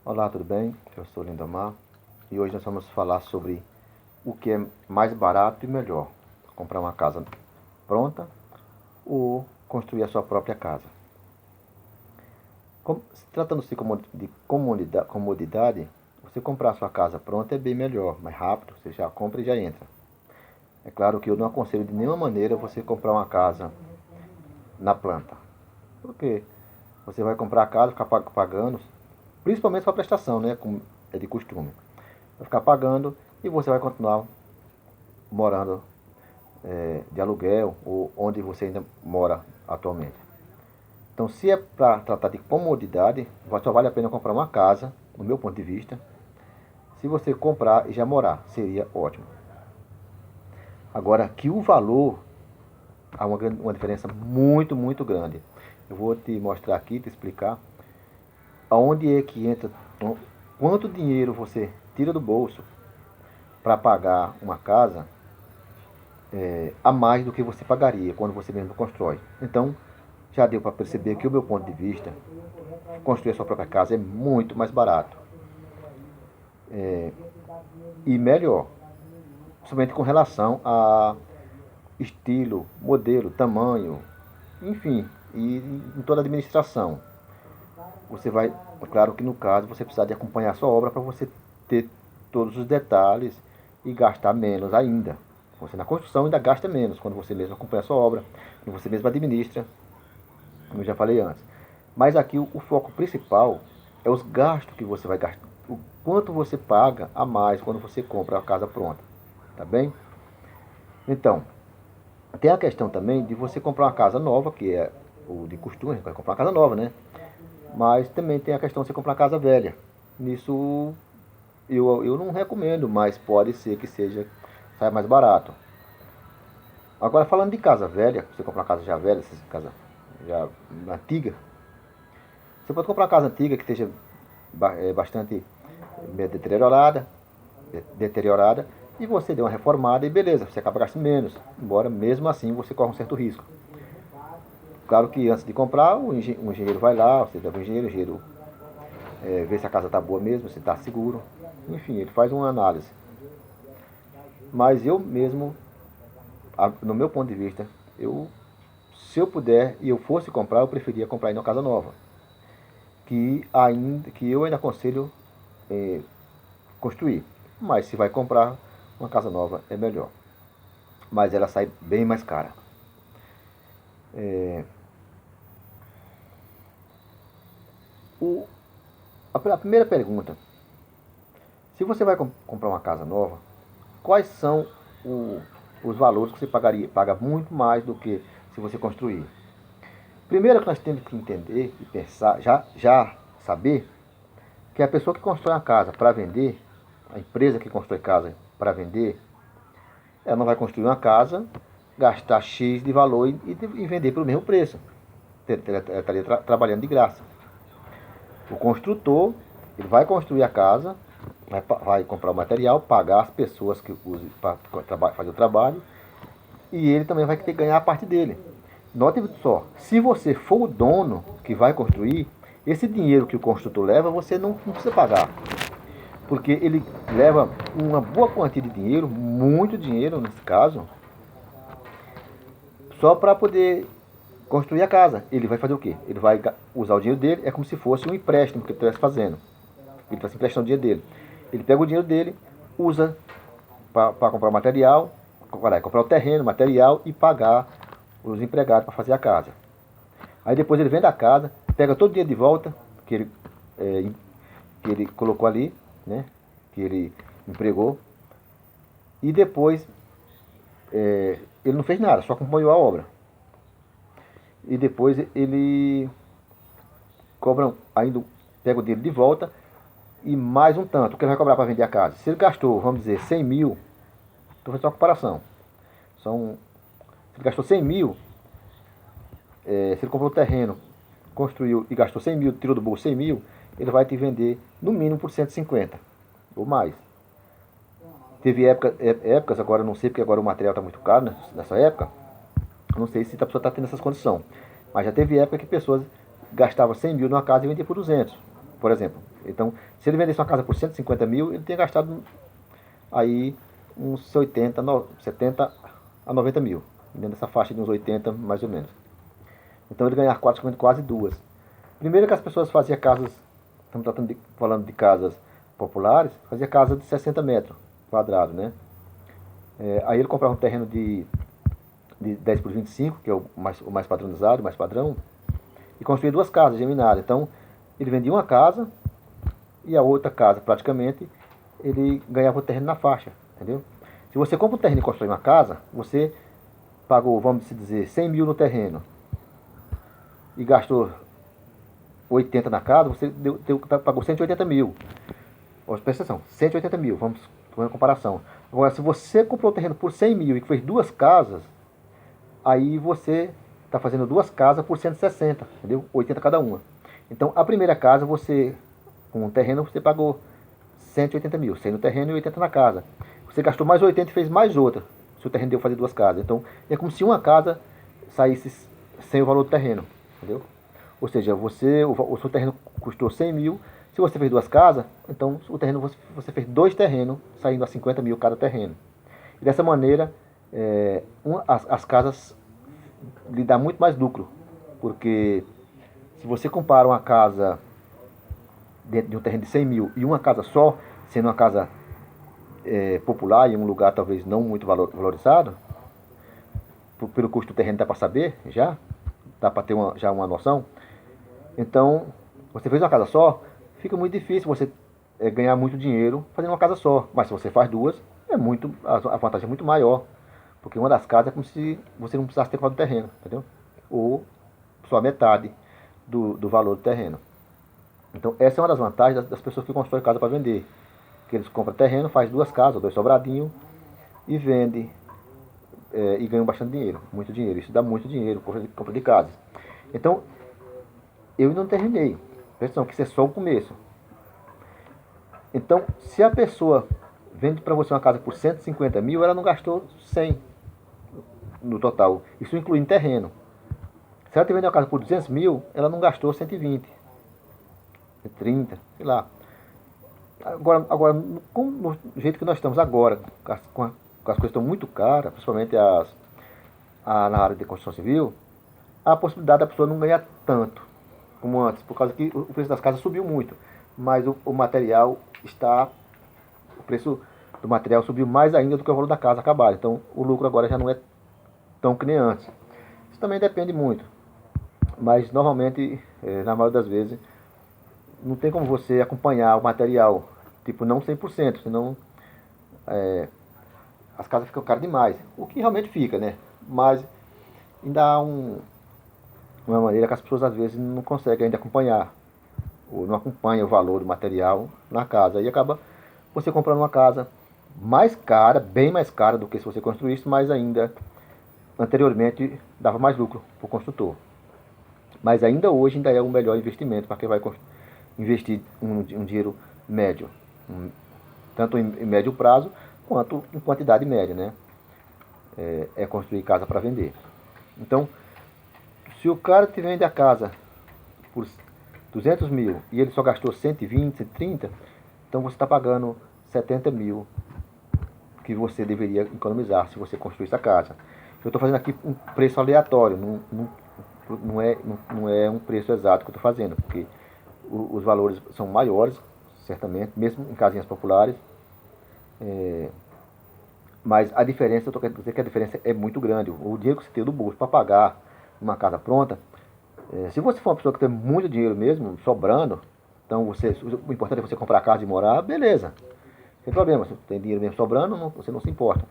Olá, tudo bem? Eu sou Lindomar e hoje nós vamos falar sobre o que é mais barato e melhor, comprar uma casa pronta ou construir a sua própria casa. Tratando-se de comodidade, você comprar a sua casa pronta é bem melhor, mais rápido, você já compra e já entra. É claro que eu não aconselho de nenhuma maneira você comprar uma casa na planta, porque você vai comprar a casa, ficar pagando, principalmente para prestação, né, como é de costume. Vai ficar pagando e você vai continuar morando de aluguel ou onde você ainda mora atualmente. Então, se é para tratar de comodidade, só vale a pena comprar uma casa, no meu ponto de vista. Se você comprar e já morar, seria ótimo. Agora, que o valor há uma diferença muito, muito grande. Eu vou te mostrar aqui, te explicar aonde é que entra, quanto dinheiro você tira do bolso para pagar uma casa a mais do que você pagaria quando você mesmo constrói. Então, já deu para perceber que, o meu ponto de vista, construir a sua própria casa é muito mais barato e melhor, somente com relação a estilo, modelo, tamanho, enfim, e em toda a administração. Você vai, é claro que no caso você precisa de acompanhar a sua obra para você ter todos os detalhes e gastar menos ainda. Você na construção ainda gasta menos quando você mesmo acompanha a sua obra, quando você mesmo administra, como eu já falei antes. Mas aqui o foco principal é os gastos que você vai gastar, o quanto você paga a mais quando você compra a casa pronta, tá bem? Então, tem a questão também de você comprar uma casa nova, que é o de costume, vai comprar uma casa nova, né? Mas também tem a questão de você comprar uma casa velha. Nisso eu não recomendo, mas pode ser que saia mais barato. Agora falando de casa velha, você comprar uma casa já velha, casa já antiga, você pode comprar uma casa antiga que esteja bastante deteriorada, e você deu uma reformada e beleza, você acaba gastando menos, embora mesmo assim você corre um certo risco. Claro que antes de comprar, o engenheiro vai lá, você deve o engenheiro vê se a casa está boa mesmo, se está seguro, enfim, ele faz uma análise. Mas eu mesmo, no meu ponto de vista, se eu puder e eu fosse comprar, eu preferia comprar em uma casa nova, que eu ainda aconselho construir. Mas se vai comprar uma casa nova é melhor. Mas ela sai bem mais cara. O, a primeira pergunta: se você vai comprar uma casa nova, quais são os valores que você paga muito mais do que se você construir? Primeiro que nós temos que entender e pensar, já saber que a pessoa que constrói uma casa para vender, a empresa que constrói casa para vender, ela não vai construir uma casa, gastar X de valor e vender pelo mesmo preço. Ela estaria trabalhando de graça. O construtor, ele vai construir a casa, vai comprar o material, pagar as pessoas que usam para fazer o trabalho, e ele também vai ter que ganhar a parte dele. Note só, se você for o dono que vai construir, esse dinheiro que o construtor leva, você não precisa pagar. Porque ele leva uma boa quantia de dinheiro, muito dinheiro nesse caso, só para poder construir a casa. Ele vai fazer o quê? Ele vai usar o dinheiro dele, é como se fosse um empréstimo que ele estivesse fazendo. Ele está se emprestando o dinheiro dele. Ele pega o dinheiro dele, usa para comprar material, comprar o terreno, material e pagar os empregados para fazer a casa. Aí depois ele vende a casa, pega todo o dinheiro de volta que ele colocou ali, né, que ele empregou, e depois ele não fez nada, só acompanhou a obra. E depois ele cobra ainda, pega o dinheiro de volta e mais um tanto, o que ele vai cobrar para vender a casa. Se ele gastou, vamos dizer, 100 mil, estou fazendo uma comparação, se ele gastou 100 mil, se ele comprou o terreno, construiu e gastou 100 mil, tirou do bolso 100 mil, ele vai te vender no mínimo por 150 ou mais. Teve épocas, agora não sei porque agora o material está muito caro nessa época, não sei se a pessoa está tendo essas condições, mas já teve época que pessoas gastavam 100 mil numa casa e vendiam por 200. por exemplo. Então, se ele vendesse uma casa por 150 mil, ele tinha gastado aí uns 70 a 90 mil. Dentro dessa faixa de uns 80, mais ou menos. Então ele ganhar quase duas. Primeiro que as pessoas faziam casas, falando de casas populares, fazia casa de 60 metros quadrados, né? Aí ele comprava um terreno de 10 por 25, que é o mais padronizado, o mais padrão, e construía duas casas geminadas. Então ele vendia uma casa e a outra casa, praticamente, ele ganhava o terreno na faixa, entendeu? Se você compra um terreno e constrói uma casa, você pagou, vamos dizer, 100 mil no terreno e gastou 80 na casa, você pagou 180 mil. Presta atenção, 180 mil, vamos fazer uma comparação. Agora, se você comprou o terreno por 100 mil e fez duas casas, aí você está fazendo duas casas por 160, entendeu? 80 cada uma. Então, a primeira casa, você, com o terreno, você pagou 180 mil, 100 no terreno e 80 na casa. Você gastou mais 80 e fez mais outra, se o terreno deu fazer duas casas. Então, é como se uma casa saísse sem o valor do terreno, entendeu? Ou seja, o seu terreno custou 100 mil, se você fez duas casas, então o terreno você fez dois terrenos, saindo a 50 mil cada terreno. E dessa maneira, as casas lhe dá muito mais lucro, porque se você compara uma casa dentro de um terreno de 100 mil e uma casa só, sendo uma casa popular, em um lugar talvez não muito valorizado, pelo custo do terreno dá para saber já, dá para ter já uma noção. Então, você fez uma casa só, fica muito difícil você ganhar muito dinheiro fazendo uma casa só. Mas se você faz duas, a vantagem é muito maior. Porque uma das casas é como se você não precisasse ter comprado o terreno, entendeu? Ou só a metade do valor do terreno. Então, essa é uma das vantagens das pessoas que constroem casa para vender. Que eles compram terreno, faz duas casas, dois sobradinhos e vende e ganham bastante dinheiro, muito dinheiro. Isso dá muito dinheiro, compra de casas. Então, eu não terminei. Presta atenção, que isso é só o começo. Então, se a pessoa vende para você uma casa por 150 mil, ela não gastou 100 no total. Isso inclui terreno. Se ela te vender uma casa por 200 mil, ela não gastou 120, 30, sei lá. Agora no jeito que nós estamos agora, com as coisas estão muito caras, principalmente na área de construção civil, há a possibilidade da pessoa não ganhar tanto como antes, por causa que o preço das casas subiu muito. Mas o material o preço do material subiu mais ainda do que o valor da casa acabada. Então o lucro agora já não é tão que nem antes. Isso também depende muito. Mas normalmente, na maioria das vezes, não tem como você acompanhar o material, tipo, não 100%, senão as casas ficam caras demais. O que realmente fica, né? Mas ainda há uma maneira que as pessoas às vezes não conseguem ainda acompanhar, ou não acompanham o valor do material na casa. E acaba você comprando uma casa mais cara, bem mais cara do que se você construísse, mas ainda anteriormente dava mais lucro para o construtor. Mas ainda hoje ainda é o melhor investimento para quem vai investir um dinheiro médio, tanto em médio prazo quanto em quantidade média, né? É construir casa para vender. Então, se o cara te vende a casa por 200 mil e ele só gastou 120, 130, então você está pagando 70 mil que você deveria economizar se você construísse a casa. Eu estou fazendo aqui um preço aleatório, não é um preço exato que eu estou fazendo, porque os valores são maiores, certamente, mesmo em casinhas populares. Mas a diferença, eu estou querendo dizer que a diferença é muito grande. O dinheiro que você tem do bolso para pagar uma casa pronta, se você for uma pessoa que tem muito dinheiro mesmo, sobrando, então o importante é você comprar a casa e morar, beleza. Sem problema, se tem dinheiro mesmo sobrando, você não se importa.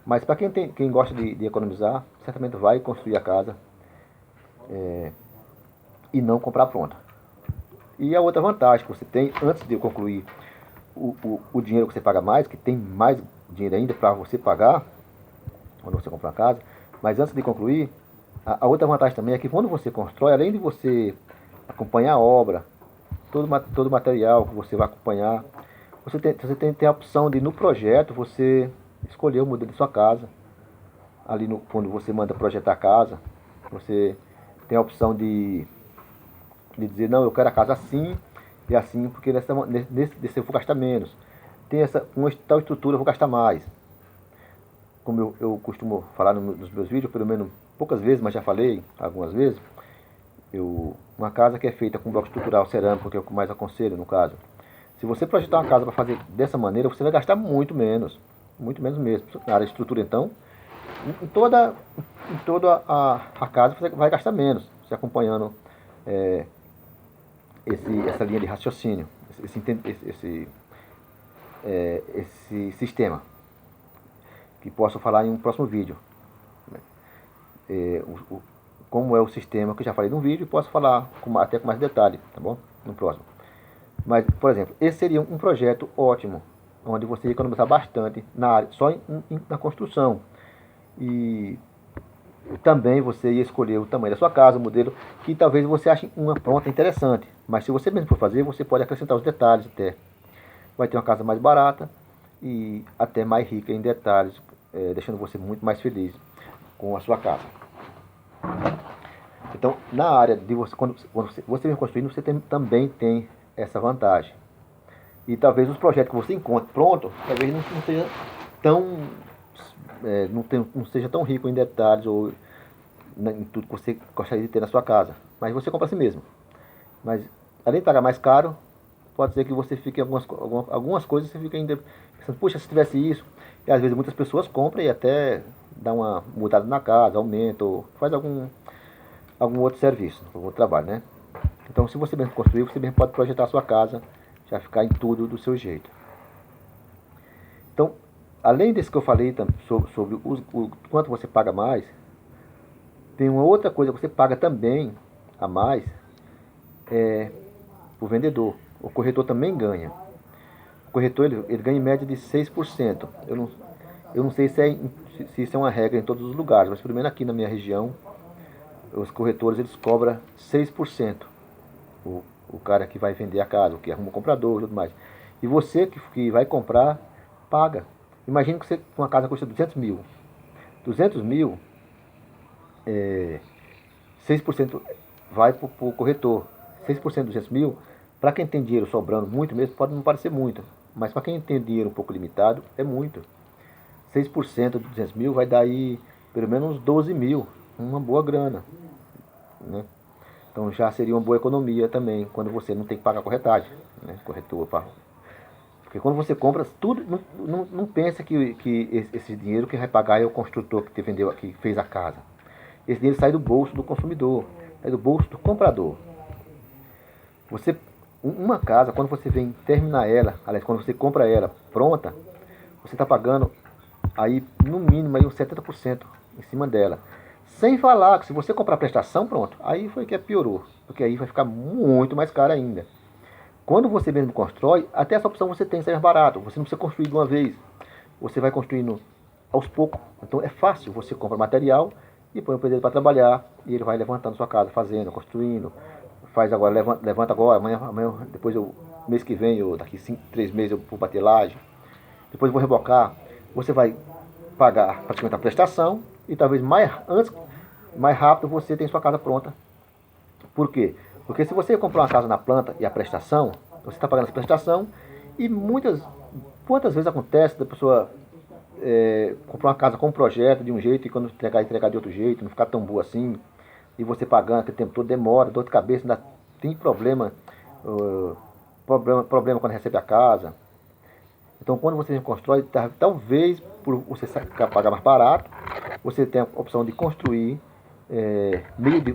Mas para quem gosta de economizar, certamente vai construir a casa e não comprar pronta. E a outra vantagem que você tem, antes de eu concluir o dinheiro que você paga mais, que tem mais dinheiro ainda para você pagar, quando você compra uma casa, mas antes de concluir, a outra vantagem também é que quando você constrói, além de você acompanhar a obra, todo o material que você vai acompanhar, você tem a opção de, no projeto, você escolher o modelo de sua casa. Ali quando você manda projetar a casa, você tem a opção de dizer, não, eu quero a casa assim, E assim, porque nesse eu vou gastar menos. Tem uma tal estrutura eu vou gastar mais. Como eu costumo falar nos meus vídeos, pelo menos poucas vezes, mas já falei algumas vezes, uma casa que é feita com bloco estrutural cerâmico, que é o que mais aconselho no caso. Se você projetar uma casa para fazer dessa maneira, você vai gastar muito menos mesmo. Na área de estrutura, então, em toda a casa você vai gastar menos, você acompanhando é, essa linha de raciocínio, esse sistema, que posso falar em um próximo vídeo. É, como é o sistema que eu já falei num vídeo, posso falar até com mais detalhe, tá bom? No próximo. Mas, por exemplo, esse seria um projeto ótimo, onde você ia economizar bastante na área, só na construção. E também você ia escolher o tamanho da sua casa, o modelo, que talvez você ache uma pronta interessante. Mas se você mesmo for fazer, você pode acrescentar os detalhes até. Vai ter uma casa mais barata e até mais rica em detalhes, deixando você muito mais feliz com a sua casa. Então, na área de você, quando você vem construindo, você também tem essa vantagem. E talvez os projetos que você encontre pronto, talvez não seja tão não seja tão rico em detalhes ou em tudo que você gostaria de ter na sua casa. Mas você compra assim mesmo. Mas além de pagar mais caro, pode ser que você fique algumas coisas você fica ainda pensando, puxa, se tivesse isso. E às vezes muitas pessoas compram e até dá uma mudada na casa, aumenta ou faz algum outro serviço, algum outro trabalho, né? Então, se você mesmo construir, você mesmo pode projetar a sua casa, já ficar em tudo do seu jeito. Então, além desse que eu falei sobre o quanto você paga mais, tem uma outra coisa que você paga também a mais, o vendedor. O corretor também ganha. O corretor ele ganha em média de 6%. Eu não sei se isso é uma regra em todos os lugares, mas pelo menos aqui na minha região, os corretores eles cobram 6%. O cara que vai vender a casa, o que arruma o comprador e tudo mais. E você que vai comprar, paga. Imagina que uma casa custa 200 mil. 200 mil, 6% vai para o corretor. 6% de 200 mil, para quem tem dinheiro sobrando muito mesmo, pode não parecer muito. Mas para quem tem dinheiro um pouco limitado, é muito. 6% de 200 mil vai dar aí pelo menos uns 12 mil. Uma boa grana, né? Então já seria uma boa economia também, quando você não tem que pagar corretagem, né? Corretor. Porque quando você compra, tudo, não pensa que esse dinheiro que vai pagar é o construtor que te vendeu, que fez a casa. Esse dinheiro sai do bolso do consumidor, sai do bolso do comprador. Uma casa, quando você vem terminar ela, aliás, quando você compra ela pronta, você está pagando aí no mínimo aí uns 70% em cima dela. Sem falar que se você comprar prestação, pronto, aí foi que piorou, porque aí vai ficar muito mais caro ainda. Quando você mesmo constrói, até essa opção você tem de ser mais barato, você não precisa construir de uma vez, você vai construindo aos poucos. Então é fácil, você compra material e põe o pedreiro para trabalhar e ele vai levantando sua casa, fazendo, construindo. Faz agora, levanta agora, amanhã depois mês que vem, daqui 3 meses eu vou bater laje, depois eu vou rebocar. Você vai pagar praticamente a prestação e talvez mais rápido você tem sua casa pronta. Por quê? Porque se você comprar uma casa na planta e a prestação, você está pagando essa prestação e quantas vezes acontece da pessoa comprar uma casa com um projeto de um jeito e quando entregar de outro jeito, não ficar tão boa assim, e você pagando aquele tempo todo, demora, dor de cabeça, ainda tem problema quando recebe a casa. Então, quando você constrói, talvez por você pagar mais barato, você tem a opção de construir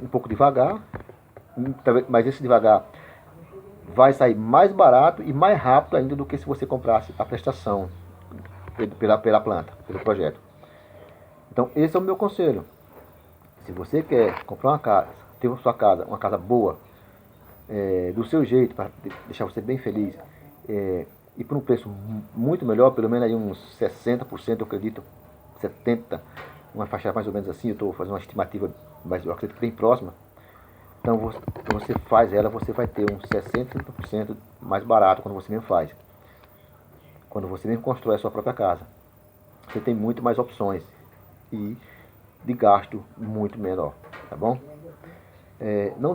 um pouco devagar, mas esse devagar vai sair mais barato e mais rápido ainda do que se você comprasse a prestação pela planta, pelo projeto. Então, esse é o meu conselho. Se você quer comprar uma casa, ter uma sua casa, uma casa boa, do seu jeito, para deixar você bem feliz, e por um preço muito melhor, pelo menos aí uns 60%, eu acredito, 70%, uma faixa mais ou menos assim, eu estou fazendo uma estimativa, mas eu acredito que bem próxima. Então você faz ela, você vai ter uns 60%, 70% mais barato quando você mesmo faz. Quando você mesmo constrói a sua própria casa. Você tem muito mais opções e de gasto muito menor, tá bom? Não